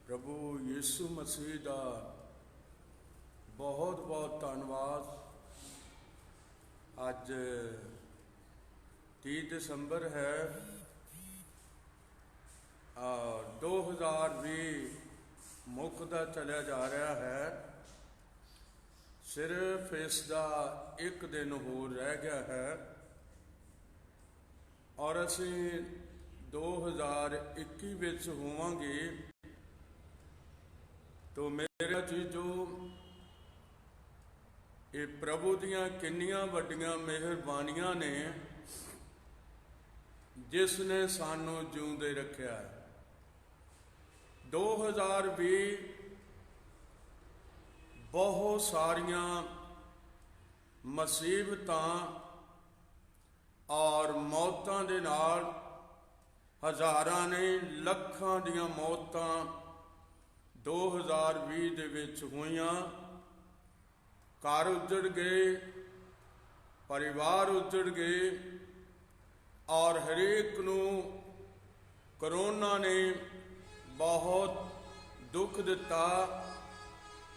प्रभु यीशु मसीह का बहुत बहुत धन्यवाद। अज 30 दिसंबर है 2020 मुकदा चलिया जा रहा है। सिर्फ इसका एक दिन होर रह गया है और असी 2021 विच होवांगे। तो मेरा चीजो ये प्रभु दियां किन्नियां वड्डियां मेहरबानियां ने जिसने सानू जिउंदे रखिया है। 2020 बहुत सारियां मुसीबतां और मौतां दे नाल हज़ारां ने लखां दियां मौतां 2020 दे विच होईयां। घर उजड़ गए, परिवार उजड़ गए और हरेक नू करोना ने बहुत दुख दिता।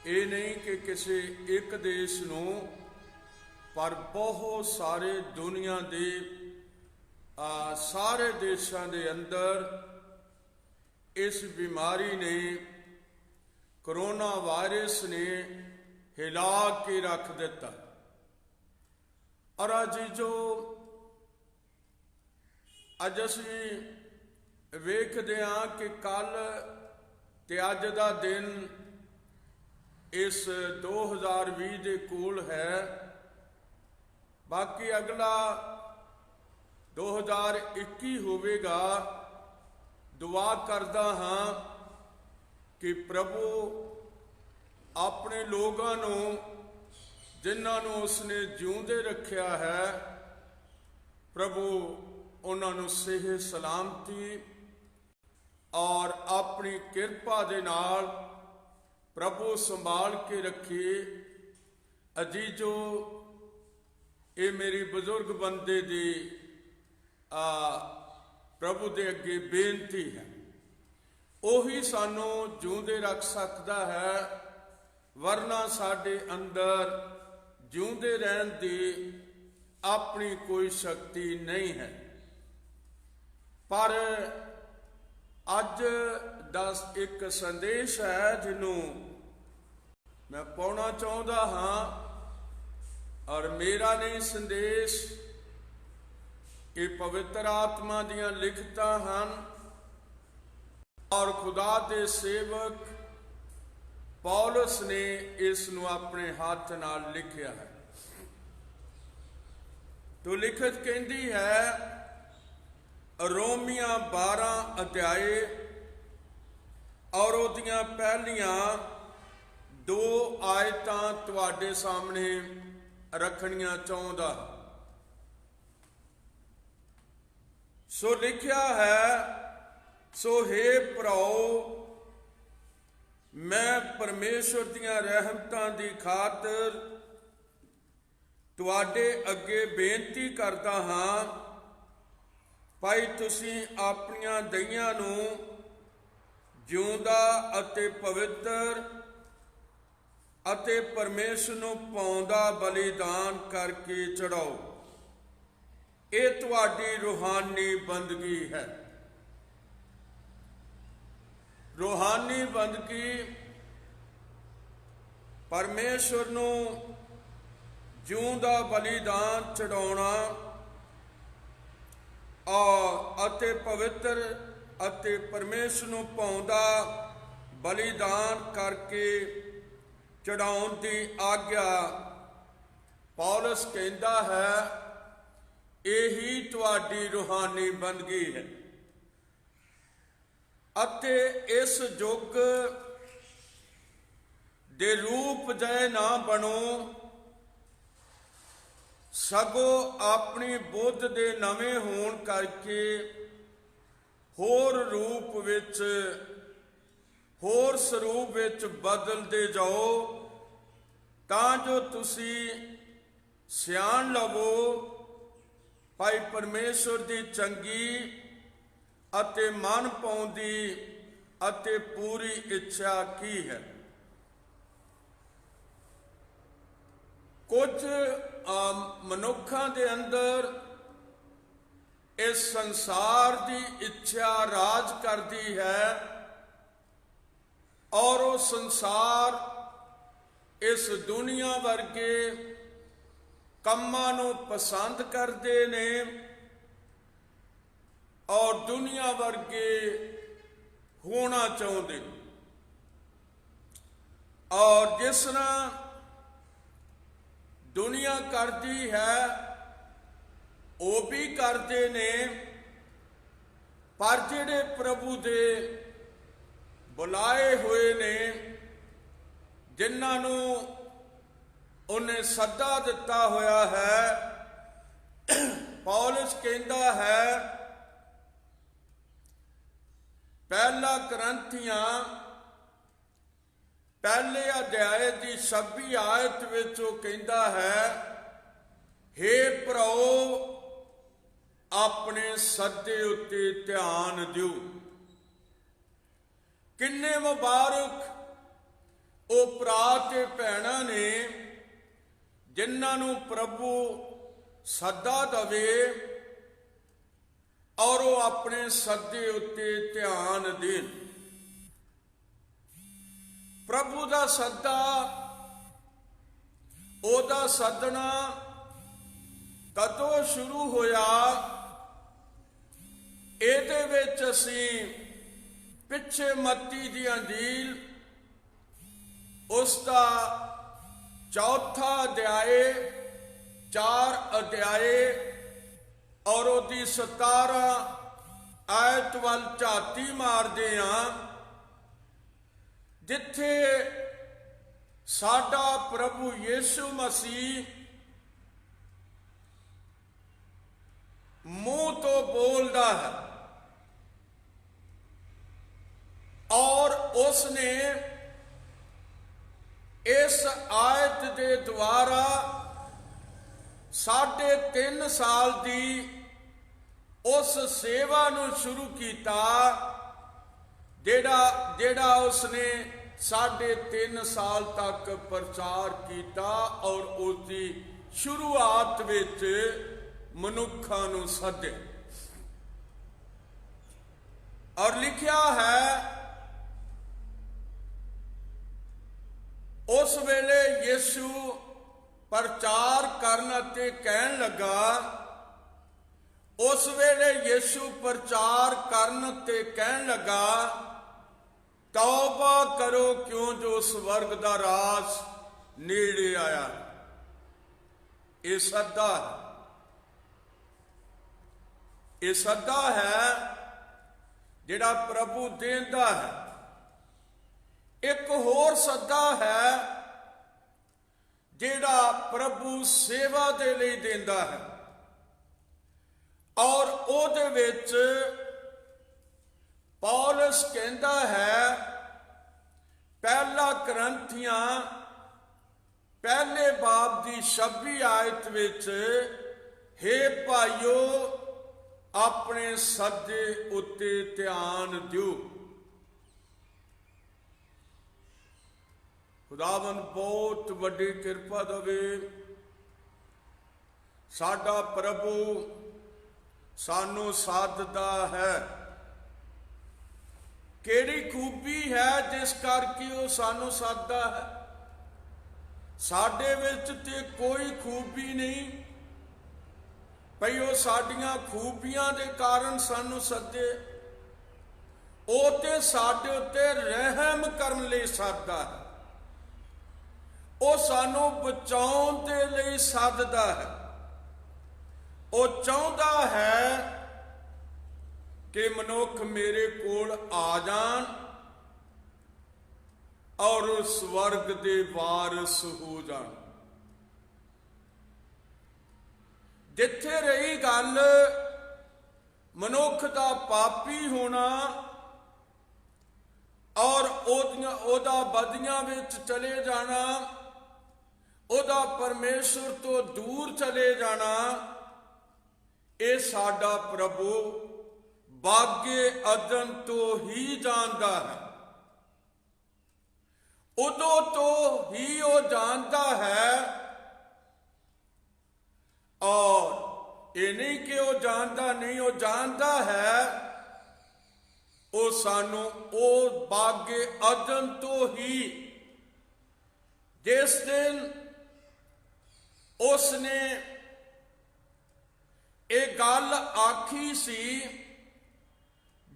ये नहीं कि किसी एक देश नू पर बहुत सारे दुनिया दे सारे देशों के अंदर इस बीमारी ने कोरोना वायरस ने हिला के रख दिता। और अज असी वेखदे हां कि कल ते अज दा दिन इस 2020 दे कोल है। बाकी अगला 2021 होवेगा। दुआ करदा हां कि प्रभु अपने लोगों नू जिन्हां नू उसने जिउंदे रखिया है, प्रभु उन्हां नू सेहत सलामती और अपनी किरपा दे नाल प्रभु संभाल के रखिए। अजीजो ये मेरी बुजुर्ग बंदे दी प्रभु दे अगे बेनती है। ओही सानू जिउंदे रख सकता है, वरना साडे अंदर जिउंदे रहन दी अपनी कोई शक्ति नहीं है। पर अज दस एक संदेश है जिन्हों मैं पाउणा चाहुंदा हां। और मेरा नहीं संदेश ये पवित्र आत्मा दियां लिखतां हन और खुदा दे सेवक पौलुस ने इस नू अपने हाथ नाल लिखिया है। तो लिखत कहती है, रोमिया 12 अध्याय और उहदियां पहलियां 2 आयतां तुहाडे सामने रखनियां चाहुंदा। सो लिखिया है, सो हे भराओ, मैं परमेश्वर दियां रहमतां दी खातर तुहाडे अगे बेनती करदा हां, भाई तुसीं अपनियां दईयां नू जिउंदा अते पवित्र अते परमेश्वर नू पाउंदा बलिदान करके चढ़ाओ। ये तुहाडी रूहानी बंदगी है। रूहानी बंदगी परमेश्वर नू जिउंदा बलिदान चढ़ाउणा और अते पवित्र अते परमेश्वर नू पाउंदा बलिदान करके चढ़ाउण दी आग्या पौलुस कहंदा है, यही तुहाडी रूहानी बंदगी है। अते इस युग दे रूप जय ना बनो, सगो अपनी बुद्ध दे नवे होण करके होर रूप विच होर स्वरूप विच बदलते जाओ, तां जो तुसी सियाण लवो भाई परमेश्वर दी चंगी अते मन पाउंदी ਅਤੇ ਪੂਰੀ ਇੱਛਾ ਕੀ ਹੈ। ਕੁਝ ਮਨੁੱਖਾਂ ਦੇ ਅੰਦਰ ਇਸ ਸੰਸਾਰ ਦੀ ਇੱਛਾ ਰਾਜ ਕਰਦੀ ਹੈ ਔਰ ਉਹ ਸੰਸਾਰ ਇਸ ਦੁਨੀਆ ਵਰਗੇ ਕੰਮਾਂ ਨੂੰ ਪਸੰਦ ਕਰਦੇ ਨੇ ਔਰ ਦੁਨੀਆ ਵਰਗੇ ਹੋਣਾ ਚਾਹੁੰਦੇ ਨੇ। ਔਰ ਜਿਸ ਨਾਲ ਦੁਨੀਆ ਕਰਦੀ ਹੈ ਉਹ ਵੀ ਕਰਦੇ ਨੇ, ਪਰ ਜਿਹੜੇ ਪ੍ਰਭੂ ਦੇ ਬੁਲਾਏ ਹੋਏ ਨੇ, ਜਿਨ੍ਹਾਂ ਨੂੰ ਉਹਨੇ ਸੱਦਾ ਦਿੱਤਾ ਹੋਇਆ ਹੈ, ਪੌਲਸ ਕਹਿੰਦਾ ਹੈ ਪਹਿਲਾ ਕਰੰਥੀਆਂ ਪਹਿਲੇ ਅਧਿਆਏ ਦੀ 26 ਆਇਤ ਵਿੱਚ ਉਹ ਕਹਿੰਦਾ ਹੈ, ਹੇ ਭਰਾਓ ਆਪਣੇ ਸੱਦੇ ਉੱਤੇ ਧਿਆਨ ਦਿਓ। ਕਿੰਨੇ ਮੁਬਾਰਕ ਉਹ ਭਰਾ ਤੇ ਭੈਣਾਂ ਨੇ ਜਿਨ੍ਹਾਂ ਨੂੰ ਪ੍ਰਭੂ ਸੱਦਾ ਦੇਵੇ ਔਰ ਉਹ ਆਪਣੇ ਸੱਦੇ ਉੱਤੇ ਧਿਆਨ ਦੇਣ। ਪ੍ਰਭੂ ਦਾ ਸੱਦਾ, ਉਹਦਾ ਸੱਦਣਾ ਕਦੋਂ ਸ਼ੁਰੂ ਹੋਇਆ, ਇਹਦੇ ਵਿੱਚ ਅਸੀਂ ਪਿੱਛੇ ਮੱਤੀ ਦੀ ਅੰਜੀਲ ਉਸ ਦਾ ਚੌਥਾ ਅਧਿਆਏ 4 ਅਧਿਆਏ ਔਰ ਉਹਦੀ 17 ਆਇਤ ਵੱਲ ਝਾਤੀ ਮਾਰਦੇ ਹਾਂ, ਜਿੱਥੇ ਸਾਡਾ ਪ੍ਰਭੂ ਯਿਸੂ ਮਸੀਹ ਮੂੰਹ ਤੋਂ ਬੋਲਦਾ ਹੈ ਔਰ ਉਸਨੇ ਇਸ ਆਇਤ ਦੇ ਦੁਆਰਾ 3.5 ਸਾਲ ਦੀ ਉਸ ਸੇਵਾ ਨੂੰ ਸ਼ੁਰੂ ਕੀਤਾ, ਜਿਹੜਾ ਉਸਨੇ 3.5 ਸਾਲ ਤੱਕ ਪ੍ਰਚਾਰ ਕੀਤਾ ਔਰ ਉਸ ਦੀ ਸ਼ੁਰੂਆਤ ਵਿੱਚ ਮਨੁੱਖਾਂ ਨੂੰ ਸੱਦੇ। ਔਰ ਲਿਖਿਆ ਹੈ ਉਸ ਵੇਲੇ ਯਿਸੂ ਪ੍ਰਚਾਰ ਕਰਨ ਅਤੇ ਕਹਿਣ ਲੱਗਾ, ਉਸ ਵੇਲੇ ਯਿਸੂ ਪ੍ਰਚਾਰ ਕਰਨ ਤੇ ਕਹਿਣ ਲੱਗਾ, ਤੌਬਾ ਕਰੋ ਕਿਉਂ ਜੋ ਸਵਰਗ ਦਾ ਰਾਜ ਨੇੜੇ ਆਇਆ। ਇਹ ਸੱਦਾ ਹੈ, ਇਹ ਸੱਦਾ ਹੈ ਜਿਹੜਾ ਪ੍ਰਭੂ ਦੇਂਦਾ ਹੈ। ਇੱਕ ਹੋਰ ਸੱਦਾ ਹੈ ਜਿਹੜਾ ਪ੍ਰਭੂ ਸੇਵਾ ਦੇ ਲਈ ਦਿੰਦਾ ਹੈ ਔਰ ਉਹਦੇ ਵਿੱਚ ਪੌਲਸ ਕਹਿੰਦਾ ਹੈ ਪਹਿਲਾ ਕਰੰਥੀਆਂ ਪਹਿਲੇ ਬਾਬ ਦੀ 26 ਆਇਤ ਵਿੱਚ, ਹੇ ਭਾਈਓ ਆਪਣੇ ਸੱਦੇ ਉੱਤੇ ਧਿਆਨ ਦਿਓ। ਖੁਦਾਵੰਦ ਬਹੁਤ ਵੱਡੀ ਕਿਰਪਾ ਦੇਵੇ। ਸਾਡਾ ਪ੍ਰਭੂ ਸਾਨੂੰ ਸਾਧਦਾ ਹੈ। ਕਿਹੜੀ ਖੂਬੀ ਹੈ ਜਿਸ ਕਰਕੇ ਉਹ ਸਾਨੂੰ ਸਾਧਦਾ ਹੈ? ਸਾਡੇ ਵਿੱਚ ਤੇ ਕੋਈ ਖੂਬੀ ਨਹੀਂ ਭਈ ਉਹ ਸਾਡੀਆਂ ਖੂਬੀਆਂ ਦੇ ਕਾਰਨ ਸਾਨੂੰ ਸੱਦੇ। ਉਹ ਤੇ ਸਾਡੇ ਉੱਤੇ ਰਹਿਮ ਕਰਨ ਲਈ ਸੱਦਦਾ ਹੈ, ਉਹ ਸਾਨੂੰ ਬਚਾਉਣ ਦੇ ਲਈ ਸੱਦਦਾ ਹੈ। ਉਹ ਚਾਹੁੰਦਾ ਹੈ ਕਿ ਮਨੁੱਖ ਮੇਰੇ ਕੋਲ ਆ ਜਾਣ ਔਰ ਸਵਰਗ ਦੇ ਵਾਰਿਸ ਹੋ ਜਾਣ। ਜਿੱਥੇ ਰਹੀ ਗੱਲ ਮਨੁੱਖ ਦਾ ਪਾਪੀ ਹੋਣਾ ਔਰ ਉਹਦਾ ਬਦੀਆਂ ਵਿੱਚ ਚਲੇ ਜਾਣਾ, ਉਹਦਾ ਪਰਮੇਸ਼ਰ ਤੋਂ ਦੂਰ ਚਲੇ ਜਾਣਾ, ਇਹ ਸਾਡਾ ਪ੍ਰਭੂ ਬਾਗੇ ਅਦਨ ਤੋਂ ਹੀ ਜਾਣਦਾ ਹੈ। ਉਦੋਂ ਤੋਂ ਹੀ ਉਹ ਜਾਣਦਾ ਹੈ, ਔਰ ਇਹ ਨਹੀਂ ਕਿ ਉਹ ਜਾਣਦਾ ਨਹੀਂ, ਉਹ ਜਾਣਦਾ ਹੈ। ਉਹ ਸਾਨੂੰ ਉਹ ਬਾਗੇ ਅਦਨ ਤੋਂ ਹੀ, ਜਿਸ ਦਿਨ ਉਸ ਨੇ ਇਹ ਗੱਲ ਆਖੀ ਸੀ,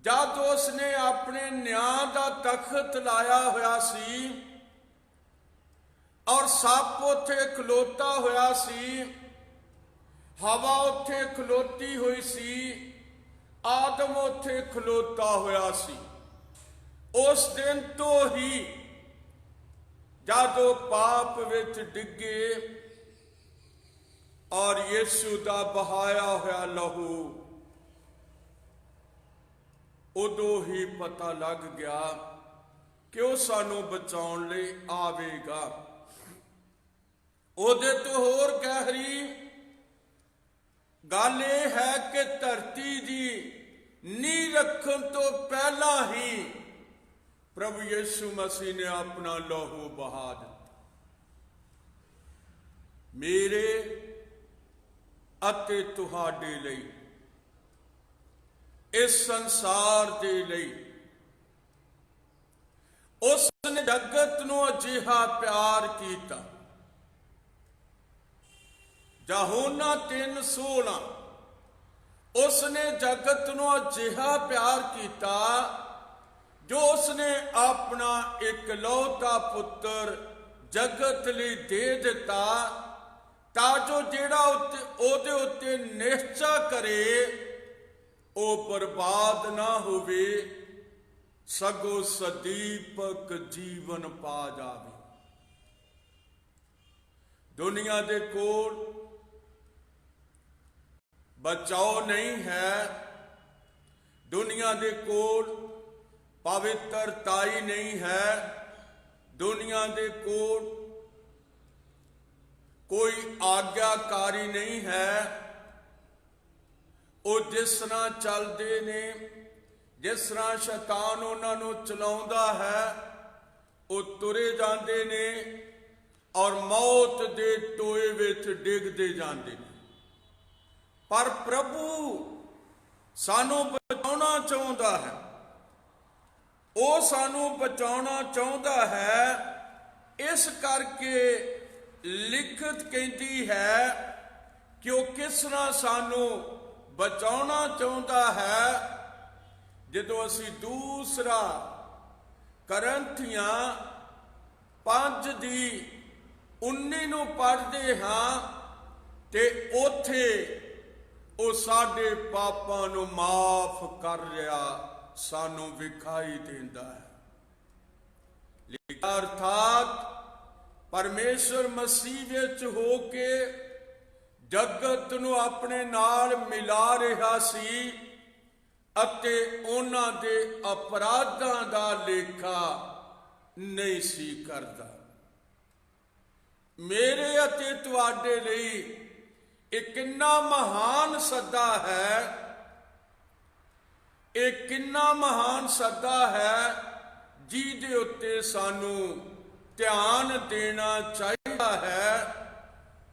ਜਦ ਉਸ ਨੇ ਆਪਣੇ ਨਿਆਂ ਦਾ ਤਖਤ ਲਾਇਆ ਹੋਇਆ ਸੀ ਔਰ ਸੱਪ ਉੱਥੇ ਖਲੋਤਾ ਹੋਇਆ ਸੀ, ਹਵਾ ਉੱਥੇ ਖਲੋਤੀ ਹੋਈ ਸੀ, ਆਦਮ ਉੱਥੇ ਖਲੋਤਾ ਹੋਇਆ ਸੀ। ਉਸ ਦਿਨ ਤੋਂ ਹੀ ਜਦੋਂ ਪਾਪ ਵਿੱਚ ਡਿੱਗੇ ਔਰ ਯਿਸੂ ਦਾ ਬਹਾਇਆ ਹੋਇਆ ਲਹੂ, ਉਦੋਂ ਹੀ ਪਤਾ ਲੱਗ ਗਿਆ ਕਿ ਉਹ ਸਾਨੂੰ ਬਚਾਉਣ ਲਈ ਆਵੇਗਾ। ਉਹਦੇ ਤੋਂ ਹੋਰ ਗਹਿਰੀ ਗੱਲ ਇਹ ਹੈ ਕਿ ਧਰਤੀ ਦੀ ਨੀਂਹ ਰੱਖਣ ਤੋਂ ਪਹਿਲਾਂ ਹੀ ਪ੍ਰਭੂ ਯਿਸੂ ਮਸੀਹ ਨੇ ਆਪਣਾ ਲਹੂ ਬਹਾ ਦਿੱਤਾ, ਮੇਰੇ ਅਤੇ ਤੁਹਾਡੇ ਲਈ, ਇਸ ਸੰਸਾਰ ਦੇ ਲਈ। ਉਸ ਨੇ ਜਗਤ ਨੂੰ ਅਜਿਹਾ ਪਿਆਰ ਕੀਤਾ। ਯਹੋਨਾ 3:16, ਉਸ ਨੇ ਜਗਤ ਨੂੰ ਅਜਿਹਾ ਪਿਆਰ ਕੀਤਾ ਜੋ ਉਸ ਨੇ ਆਪਣਾ ਇਕਲੌਤਾ ਪੁੱਤਰ ਜਗਤ ਲਈ ਦੇ ਦਿੱਤਾ, ਤਾਂ ਜੋ ਜਿਹੜਾ ਉਹਦੇ ਉੱਤੇ ਨਿਸ਼ਚਾ ਕਰੇ ਉਹ ਬਰਬਾਦ ਨਾ ਹੋਵੇ, ਸਗੋਂ ਸਦੀਪਕ ਜੀਵਨ ਪਾ ਜਾਵੇ। ਦੁਨੀਆ ਦੇ ਕੋਲ ਬਚਾਓ ਨਹੀਂ ਹੈ, ਦੁਨੀਆ ਦੇ ਕੋਲ ਪਵਿੱਤਰਤਾਈ ਨਹੀਂ ਹੈ, ਦੁਨੀਆ ਦੇ ਕੋਲ ਕੋਈ ਆਗਿਆਕਾਰੀ ਨਹੀਂ ਹੈ। ਉਹ ਜਿਸ ਤਰ੍ਹਾਂ ਚੱਲਦੇ ਨੇ, ਜਿਸ ਤਰ੍ਹਾਂ ਸ਼ੈਤਾਨ ਉਹਨਾਂ ਨੂੰ ਚਲਾਉਂਦਾ ਹੈ, ਉਹ ਤੁਰੇ ਜਾਂਦੇ ਨੇ ਔਰ ਮੌਤ ਦੇ ਟੋਏ ਵਿੱਚ ਡਿੱਗਦੇ ਜਾਂਦੇ ਨੇ। ਪਰ ਪ੍ਰਭੂ ਸਾਨੂੰ ਬਚਾਉਣਾ ਚਾਹੁੰਦਾ ਹੈ, ਉਹ ਸਾਨੂੰ ਬਚਾਉਣਾ ਚਾਹੁੰਦਾ ਹੈ। ਇਸ ਕਰਕੇ ਲਿਖਤ ਕਹਿੰਦੀ ਹੈ ਕਿ ਉਹ ਕਿਸ ਤਰ੍ਹਾਂ ਸਾਨੂੰ ਬਚਾਉਣਾ ਚਾਹੁੰਦਾ ਹੈ। ਜਦੋਂ ਅਸੀਂ ਦੂਸਰਾ ਕਰੰਥੀਆਂ 5:19 ਨੂੰ ਪੜ੍ਹਦੇ ਹਾਂ ਤੇ ਉੱਥੇ ਉਹ ਸਾਡੇ ਪਾਪਾਂ ਨੂੰ ਮਾਫ ਕਰ ਰਿਹਾ ਸਾਨੂੰ ਵਿਖਾਈ ਦਿੰਦਾ ਹੈ। ਅਰਥਾਤ ਪਰਮੇਸ਼ਰ ਮਸੀਹ ਵਿੱਚ ਹੋ ਕੇ ਜਗਤ ਨੂੰ ਆਪਣੇ ਨਾਲ ਮਿਲਾ ਰਿਹਾ ਸੀ ਅਤੇ ਉਹਨਾਂ ਦੇ ਅਪਰਾਧਾਂ ਦਾ ਲੇਖਾ ਨਹੀਂ ਸੀ ਕਰਦਾ। ਮੇਰੇ ਅਤੇ ਤੁਹਾਡੇ ਲਈ ਇਹ ਕਿੰਨਾ ਮਹਾਨ ਸੱਦਾ ਹੈ, ਇਹ ਕਿੰਨਾ ਮਹਾਨ ਸੱਦਾ ਹੈ ਜਿਹਦੇ ਉੱਤੇ ਸਾਨੂੰ ਧਿਆਨ ਦੇਣਾ ਚਾਹੀਦਾ ਹੈ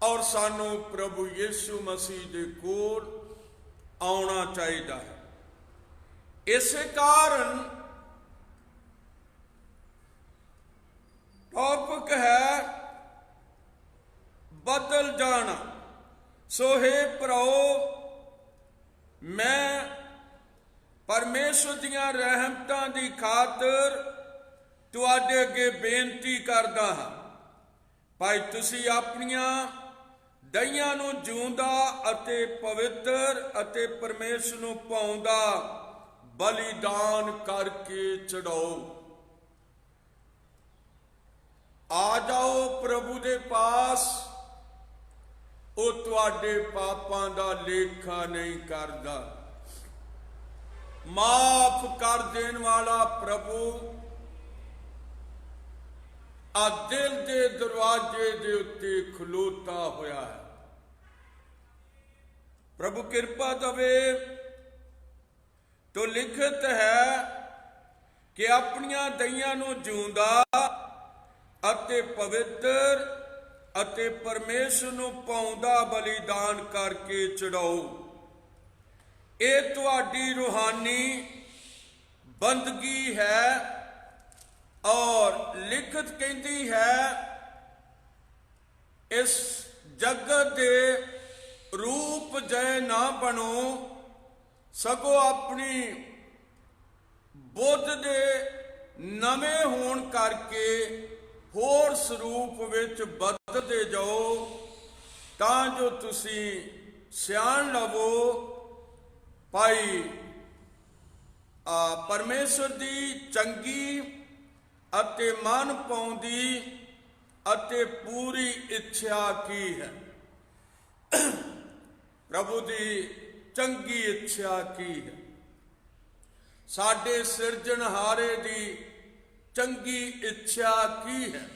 ਔਰ ਸਾਨੂੰ ਪ੍ਰਭੂ ਯਿਸੂ ਮਸੀਹ ਦੇ ਕੋਲ ਆਉਣਾ ਚਾਹੀਦਾ ਹੈ। ਇਸੇ ਕਾਰਨ ਟੌਪਿਕ ਹੈ ਬਦਲ ਜਾਣਾ। ਸੋ ਹੈ ਭਰਾਓ, ਮੈਂ ਪਰਮੇਸ਼ਰ ਦੀਆਂ ਰਹਿਮਤਾਂ ਦੀ ਖਾਤਰ ਤੁਹਾਡੇ ਅੱਗੇ ਬੇਨਤੀ ਕਰਦਾ ਹਾਂ, ਭਾਈ ਤੁਸੀਂ ਆਪਣੀਆਂ ਦਈਆਂ ਨੂੰ ਜਿਉਂਦਾ ਅਤੇ ਪਵਿੱਤਰ ਅਤੇ ਪਰਮੇਸ਼ਰ ਨੂੰ ਭਾਉਂਦਾ ਬਲੀਦਾਨ ਕਰਕੇ ਚੜਾਓ। ਆ ਜਾਓ ਪ੍ਰਭੂ ਦੇ ਪਾਸ, ਉਹ ਤੁਹਾਡੇ ਪਾਪਾਂ ਦਾ ਲੇਖਾ ਨਹੀਂ ਕਰਦਾ। ਮਾਫ ਕਰ ਦੇਣ ਵਾਲਾ ਪ੍ਰਭੂ ਆ ਦਿਲ ਦੇ ਦਰਵਾਜ਼ੇ ਦੇ ਉੱਤੇ ਖਲੋਤਾ ਹੋਇਆ ਹੈ। ਪ੍ਰਭੂ ਕਿਰਪਾ ਦੇਵੇ ਤੋ ਲਿਖਤ ਹੈ ਕਿ ਆਪਣੀਆਂ ਦਈਆਂ ਨੂੰ ਜਿਉਂਦਾ ਅਤੇ ਪਵਿੱਤਰ ਅਤੇ ਪਰਮੇਸ਼ਰ ਨੂੰ ਭਾਉਂਦਾ ਬਲੀਦਾਨ ਕਰਕੇ ਚੜਾਓ। ਇਹ ਤੁਹਾਡੀ ਰੂਹਾਨੀ ਬੰਦਗੀ ਹੈ। ਔਰ ਲਿਖਤ ਕਹਿੰਦੀ ਹੈ ਇਸ ਜਗਤ ਦੇ ਰੂਪ ਜੈ ਨਾ ਬਣੋ, ਸਗੋਂ ਆਪਣੀ ਬੁੱਧ ਦੇ ਨਵੇਂ ਹੋਣ ਕਰਕੇ ਹੋਰ ਸਰੂਪ ਵਿੱਚ ਬਦਲਦੇ ਜਾਓ, ਤਾਂ ਜੋ ਤੁਸੀਂ ਸਿਆਣ ਲਵੋ ਭਾਈ ਪਰਮੇਸ਼ਰ ਦੀ ਚੰਗੀ ਅਤੇ ਮਨ ਪਾਉਂਦੀ ਅਤੇ ਪੂਰੀ ਇੱਛਾ ਕੀ ਹੈ। ਪ੍ਰਭੂ ਦੀ ਚੰਗੀ ਇੱਛਾ ਕੀ ਹੈ? ਸਾਡੇ ਸਿਰਜਣਹਾਰੇ ਦੀ ਚੰਗੀ ਇੱਛਾ ਕੀ ਹੈ?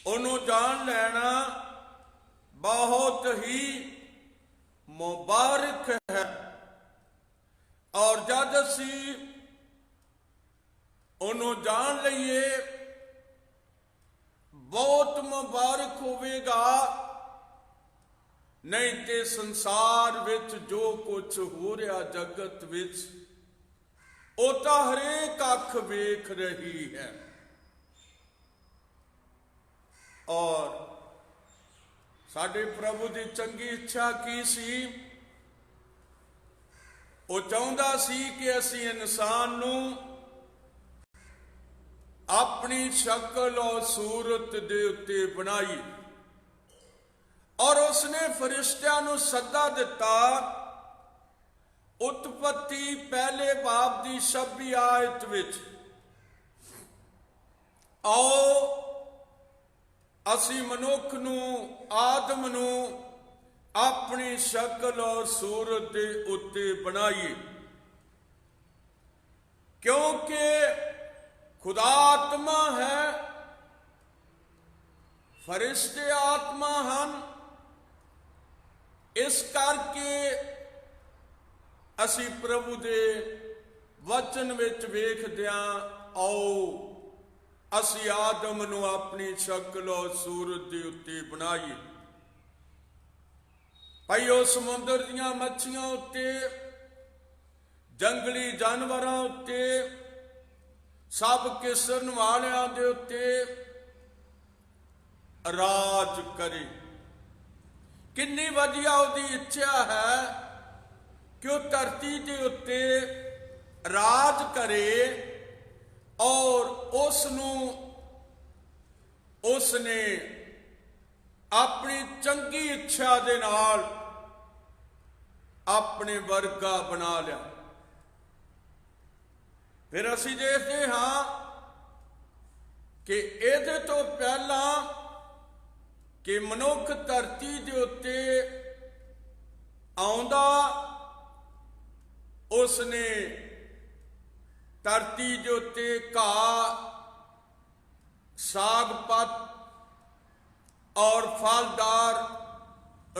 ਉਹਨੂੰ ਜਾਣ ਲੈਣਾ ਬਹੁਤ ਹੀ ਮੁਬਾਰਕ ਹੈ। ਔਰ ਜਦ ਅਸੀਂ ਉਹਨੂੰ ਜਾਣ ਲਈਏ ਬਹੁਤ ਮੁਬਾਰਕ ਹੋਵੇਗਾ। ਨਹੀਂ ਤੇ ਸੰਸਾਰ ਵਿੱਚ ਜੋ ਕੁਝ ਹੋ ਰਿਹਾ ਜਗਤ ਵਿੱਚ, ਉਹ ਤਾਂ ਹਰੇਕ ਅੱਖ ਵੇਖ ਰਹੀ ਹੈ। ਔਰ ਸਾਡੇ ਪ੍ਰਭੂ ਦੀ ਚੰਗੀ ਇੱਛਾ ਕੀ ਸੀ? ਉਹ ਚਾਹੁੰਦਾ ਸੀ ਕਿ ਅਸੀਂ ਇਨਸਾਨ ਨੂੰ ਆਪਣੀ ਸ਼ਕਲ ਔਰ ਸੂਰਤ ਦੇ ਉੱਤੇ ਬਣਾਈਏ। ਔਰ ਉਸਨੇ ਫਰਿਸ਼ਤਿਆਂ ਨੂੰ ਸੱਦਾ ਦਿੱਤਾ। ਉਤਪਤੀ ਪਹਿਲੇ ਬਾਬ ਦੀ 26 ਆਇਤ ਵਿੱਚ, ਆਓ ਅਸੀਂ ਮਨੁੱਖ ਨੂੰ, ਆਦਮ ਨੂੰ ਆਪਣੀ ਸ਼ਕਲ ਔਰ ਸੂਰਤ ਦੇ ਉੱਤੇ ਬਣਾਈਏ, ਕਿਉਂਕਿ ਖੁਦਾ ਆਤਮਾ ਹੈ, ਫਰਿਸ਼ਤੇ ਆਤਮਾ ਹਨ। ਇਸ ਕਰਕੇ ਅਸੀਂ ਪ੍ਰਭੂ ਦੇ ਵਚਨ ਵਿੱਚ ਵੇਖਦਿਆਂ, ਆਓ ਅਸੀਂ ਆਦਮ ਨੂੰ ਆਪਣੀ ਸ਼ਕਲ ਔਰ ਸੂਰਤ ਦੇ ਉੱਤੇ ਬਣਾਈਏ। ਭਾਈ ਉਹ ਸਮੁੰਦਰ ਦੀਆਂ ਮੱਛੀਆਂ ਉੱਤੇ, ਜੰਗਲੀ ਜਾਨਵਰਾਂ ਉੱਤੇ, ਸਭ ਕਿਸਮ ਵਾਲਿਆਂ ਦੇ ਉੱਤੇ ਰਾਜ ਕਰੇ। ਕਿੰਨੀ ਵਧੀਆ ਉਹਦੀ ਇੱਛਾ ਹੈ ਕਿ ਉਹ ਧਰਤੀ ਦੇ ਉੱਤੇ ਰਾਜ ਕਰੇ। ਔਰ ਉਸ ਨੂੰ ਉਸਨੇ ਆਪਣੀ ਚੰਗੀ ਇੱਛਾ ਦੇ ਨਾਲ ਆਪਣੇ ਵਰਗਾ ਬਣਾ ਲਿਆ। ਫਿਰ ਅਸੀਂ ਦੇਖਦੇ ਹਾਂ ਕਿ ਇਹਦੇ ਤੋਂ ਪਹਿਲਾਂ ਕਿ ਮਨੁੱਖ ਧਰਤੀ ਦੇ ਉੱਤੇ ਆਉਂਦਾ, ਉਸਨੇ ਧਰਤੀ ਦੇ ਉੱਤੇ ਘਾਹ, ਸਾਗ ਪੱਤ ਔਰ ਫਲਦਾਰ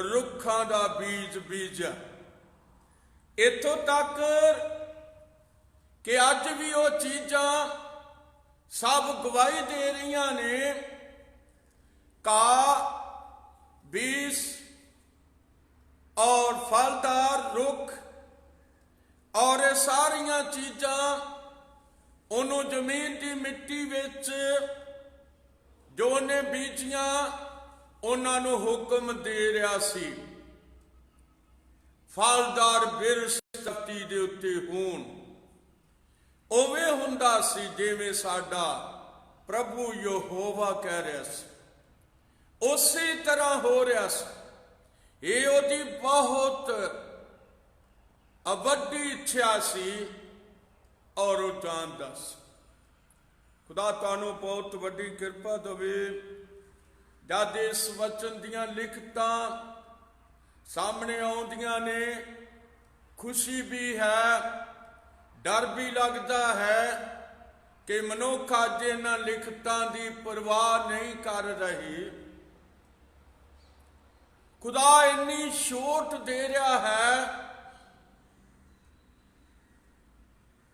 ਰੁੱਖਾਂ ਦਾ ਬੀਜ ਬੀਜਿਆ। ਇੱਥੋਂ ਤੱਕ ਕਿ ਅੱਜ ਵੀ ਉਹ ਚੀਜ਼ਾਂ ਸਭ ਗਵਾਹੀ ਦੇ ਰਹੀਆਂ ਨੇ। ਘਾਹ, ਬੀਜ ਔਰ ਫਲਦਾਰ ਰੁੱਖ ਔਰ ਇਹ ਸਾਰੀਆਂ ਚੀਜ਼ਾਂ ਉਹਨੂੰ ਜ਼ਮੀਨ ਦੀ ਮਿੱਟੀ ਵਿੱਚ ਜੋ ਉਹਨੇ ਬੀਜੀਆਂ, ਉਹਨਾਂ ਨੂੰ ਹੁਕਮ ਦੇ ਰਿਹਾ ਸੀ ਫਲਦਾਰ ਬਿਰਛ ਧਰਤੀ ਦੇ ਉੱਤੇ ਹੋਣ। ਉਵੇਂ ਹੁੰਦਾ ਸੀ ਜਿਵੇਂ ਸਾਡਾ ਪ੍ਰਭੂ ਯਹੋਵਾ ਕਹਿ ਰਿਹਾ ਸੀ, ਉਸੇ ਤਰ੍ਹਾਂ ਹੋ ਰਿਹਾ ਸੀ। ਇਹ ਉਹਦੀ ਬਹੁਤ ਵੱਡੀ ਇੱਛਾ ਸੀ ਔਰ ਉਹ ਜਾਣਦਾ ਸੀ। ਖੁਦਾ ਤੁਹਾਨੂੰ ਬਹੁਤ ਵੱਡੀ ਕਿਰਪਾ ਦੇਵੇ। ਜਦ ਇਸ ਵਚਨ ਦੀਆਂ ਲਿਖਤਾਂ ਸਾਹਮਣੇ ਆਉਂਦੀਆਂ ਨੇ, ਖੁਸ਼ੀ ਵੀ ਹੈ, ਡਰ ਵੀ ਲੱਗਦਾ ਹੈ ਕਿ ਮਨੁੱਖ ਅੱਜ ਇਹਨਾਂ ਲਿਖਤਾਂ ਦੀ ਪਰਵਾਹ ਨਹੀਂ ਕਰ ਰਹੀ। ਖੁਦਾ ਇੰਨੀ ਛੋਟ ਦੇ ਰਿਹਾ ਹੈ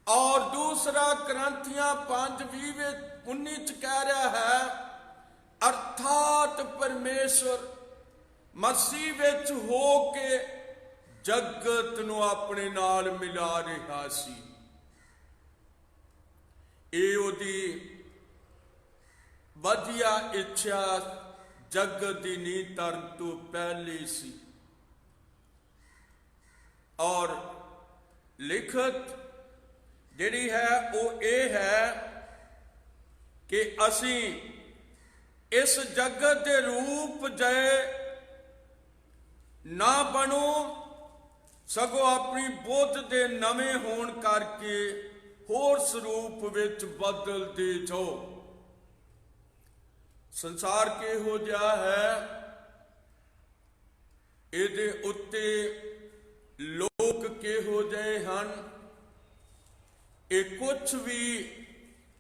और दूसरा ग्रंथियां 5:19 च कह रहा है, अर्थात परमेश्वर मसीह विच हो के जगत नूं अपने नाल मिला रहा सी। ਇਹ ਉਹਦੀ ਵਧੀਆ ਇੱਛਾ जगत की नींह धरन तो पहले सी। और लिखत जिहड़ी है वो ये है कि असी इस जगत के रूप जय ना बनो, सगों अपनी बुद्ध के नवे होण करके होर स्वरूप विच बदलते जाओ। संसार किहो जिहा है, इहदे उत्ते लोक किहो जिहे हन, ये कुछ भी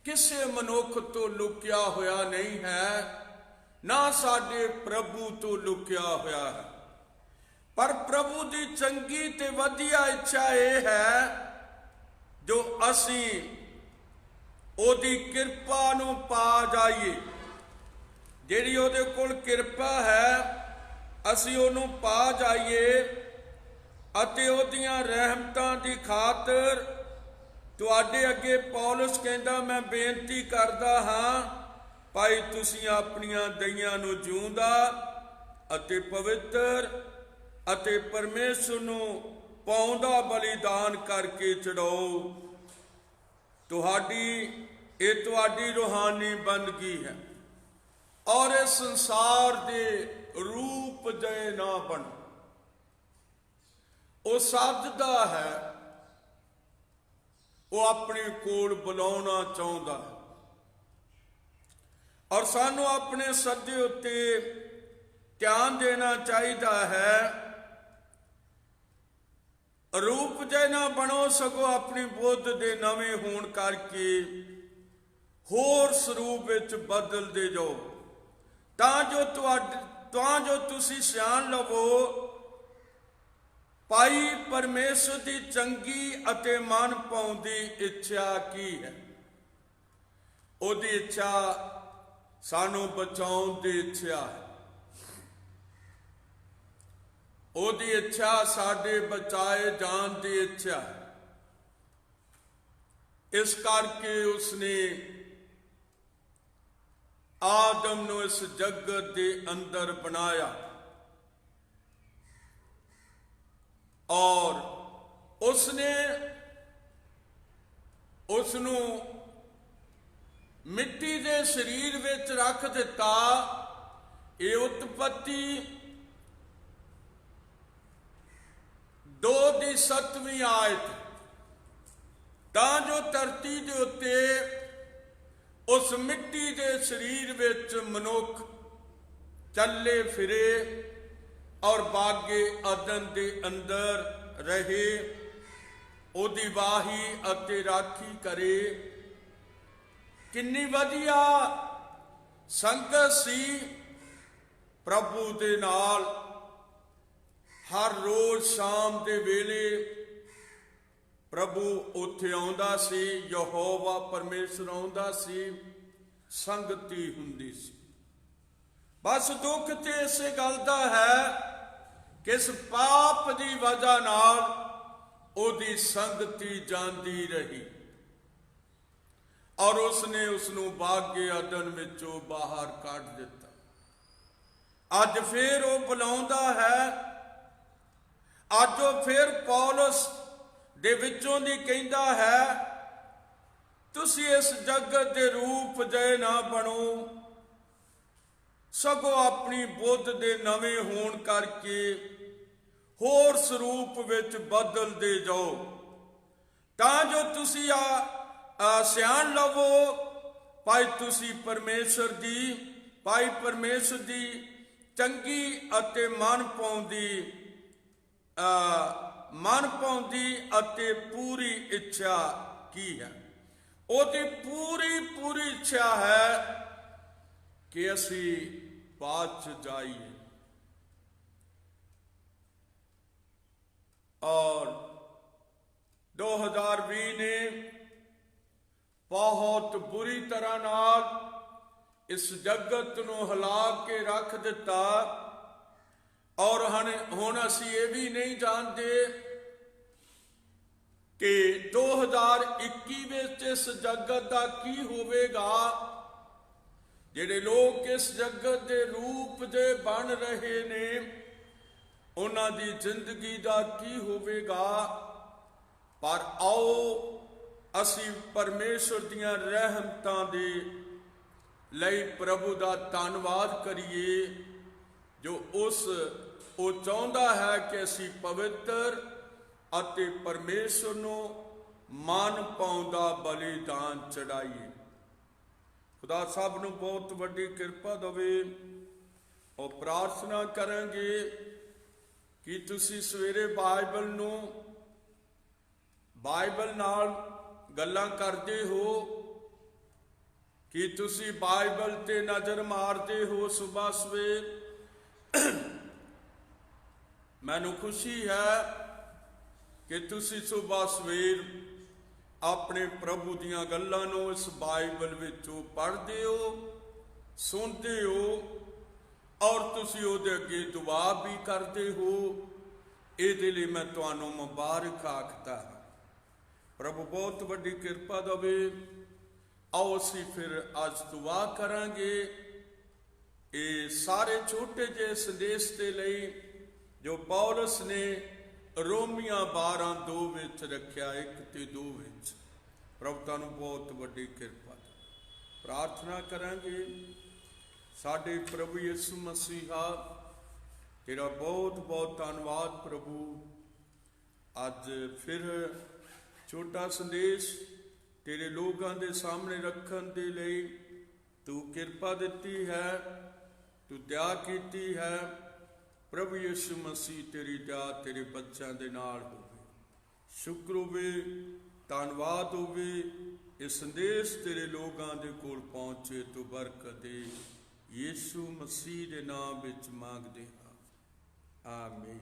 किसी मनुख तो लुकिया होया नहीं है, ना साडे प्रभु तो लुकिया होया है। पर प्रभु की चंगी ते वधिया इच्छा यह है जो असी ओदी किरपा नूं पा जाइए। जिहड़ी ओदे कोल किरपा है असी ओनूं पा जाइए अते ओदियां रहमतां दी खातर तुहाडे अगे पौलुस कहंदा, मैं बेनती करदा हां भाई तुसीं अपणियां दईयां नूं जिउंदा अते पवित्र अते परमेश्वर नूं पाउंदा बलिदान करके चढ़ाओ। तुहाडी रूहानी बंदगी है। और इस संसार दे रूप जय ना बन, वो सददा है, वो अपने कोल बुलाउणा चाहुंदा है। और सानू अपने सदे उत्ते ध्यान देना चाहिदा है। रूप जय ना बनो, सगों अपनी बुद्ध दे नवे होण करके होर स्वरूप विच बदलदे जाओ, तां जो तुसी सियाण लवो पाई परमेश्वर की चंगी अते मन पाउंदी इच्छा की है। ओदी इच्छा सानू बचाउण दी इच्छा है। ओदी इच्छा साडे बचाए जान की इच्छा है। इस करके उसने आदम नूं इस जगत के अंदर बनाया और उसने उसनूं मिट्टी के शरीर विच रख दिता। ये उत्पत्ति 2:7 आयत, तां जो धरती के उत्ते उस मिट्टी के शरीर विच मनुख चले फिरे और बागे अदन के अंदर रहे, ओदी वाही अते राखी करे। किन्नी वधिया संगत सी प्रभु दे नाल। हर रोज शाम के वेले प्रभु उत्थे आउंदा सी, यहोवा परमेश्वर आउंदा सी, संगति हुंदी सी। बस दुख ते इसे गल दा है कि इस पाप की वजह नाल ओदी संगति जांदी रही और उसने उसनूं बागे अदन विचों बाहर कढ दिता। अज फिर वो बुलाउंदा है। अज वो फिर पौलुस दे विचों दी कहंदा है, तुसी इस जगत दे रूप जय ना बनो, सगों अपनी बुद्ध दे नवे होण करके होर स्वरूप विच बदलदे जाओ, तां जो तुसी सियाण लवो भाई तुसी परमेश्वर दी चंगी अते मन पाउंदी अते पूरी इच्छा की है। ओदी पूरी इच्छा है कि असी बाच जाइए और 2020 ने बहुत बुरी तरह नाल इस जगत नूं हिला के रख दिता। और हुण असीं ये भी नहीं जानते कि 2021 विच इस जगत का की होवेगा। जिहड़े लोग इस जगत के रूप दे बन रहे ने उन्हां दी जिंदगी का की होवेगा। पर आओ असी परमेश्वर दियां रहमतां दे लई प्रभु का धन्नवाद करिए, जो वो चाहुंदा है कि असी पवित्र अते परमेश्वर नूं मन पाउंदा बलिदान चढ़ाइए। खुदा सब नूं बहुत वड्डी किरपा देवे। और प्रार्थना करांगे कि तुसी सवेरे बाइबल नाल गल्लां करदे हो, कि तुसी बाइबल ते नज़र मारदे हो सुबह सवेर। मैनू खुशी है कि तुसी सुबह सवेर अपने प्रभु दियां गल्लां नूं इस बाइबल विचों पढ़दे हो, सुनते हो और तुसी उहदे अगे दुआ भी करते हो। इहदे लई मैं तुहानूं मुबारक आखदा हां। प्रभु बहुत वड्डी किरपा देवे। आओ असीं फिर अज दुआ करांगे ये सारे छोटे जे संदेश के लई जो पौलुस ने रोमिया 12:2 विच रखिया, 1 ते 2 विच। प्रभु तुहानूं बहुत वड्डी किरपा दे। प्रार्थना करांगे। साडे प्रभु यीशु मसीहा तेरा बहुत बहुत धन्नवाद प्रभु। अज फिर छोटा संदेश तेरे लोगों के सामने रखने के लिए तू किरपा दी है, तू दया की है। प्रभु यीशु मसीह तेरी दया तेरे बच्चों के नाल होवे। शुक्र होवे, धन्नवाद होवे। इस संदेश तेरे लोगों के कोल पहुँचे तो बरकत दे। यीशु मसीह के नाम विच मांगदे हां, आमीन।